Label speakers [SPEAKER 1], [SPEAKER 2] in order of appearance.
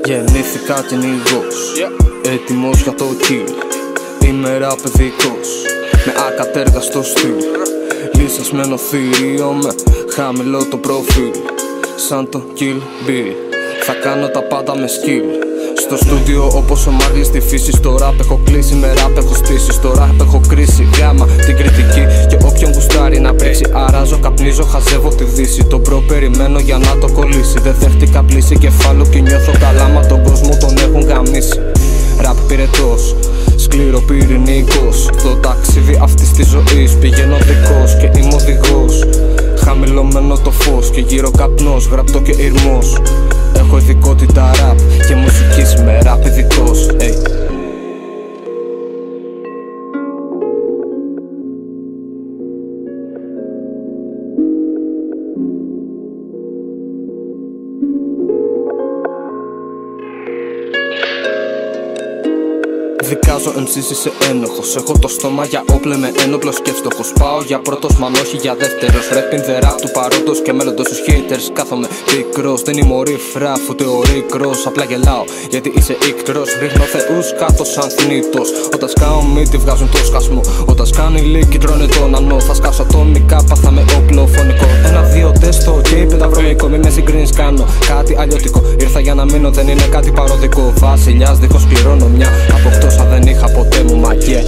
[SPEAKER 1] Γεννήθηκα κυνηγός, έτοιμος για το kill. Είμαι ραπεδικός, με ακατέργαστο στυλ. Λυσασμένο θηρίο με χαμηλό το προφίλ. Σαν το Kill Bill, θα κάνω τα πάντα με skill. Στο στούντιο όπως ο Μάρλι στη φύση. Στο ραπ έχω κλείσει, με ραπ έχω στήσει. Στο ραπ έχω κρίση, γάμα την κριτική. Και όποιον γουστάρει να πρίξει. Αράζω, καπνίζω, χαζεύω τη δύση. Το μπρο περιμένω για να το κολλήσει. Δεν δέχτηκα πλήση κεφάλου και νιώθω καλά. Μα τον κόσμο τον έχουν γαμίσει. Ραπ πυρετός, σκληροπυρηνικός. Το ταξίδι αυτής της ζωής πηγαίνω δικός και είμαι οδηγός. Χαμηλωμένο το φως και γύρω καπνός, γραπτό και ηρμός. Έχω ειδικότητα ραπ και μουσικής με ραπ ειδικός. Δικάζω MC's, είσαι ένοχος. Έχω το στόμα για όπλε με ένοπλο σκέφτοχος. Πάω για πρώτος, μαν όχι για δεύτερος. Rapping the rap του παρόντος και μέλλοντος στους haters. Κάθομαι πικρός, δεν είμαι ο riff rap ούτε ο Rick. Απλά γελάω γιατί είσαι ίκτρος. Ρίχνω θεούς κάτω σαν θνήτος. Όταν σκάω μύτη βγάζουν το σκασμό. Όταν σκάνει λύκη τρώνε τον ανώ. Θα σκάσω ατομικά, πάθαμε όπλο φωνικό. 1-2 τεστό και πενταβρωμικό. Μη με συγκρίνεις, κάνω κάτι αλλιώτικο. Ήρθα για να μείνω, δεν είναι κάτι παροδικό. Βασιλιάς δίχως κληρονομιά. Αποκτώσα, δεν είχα ποτέ μου μαγεία.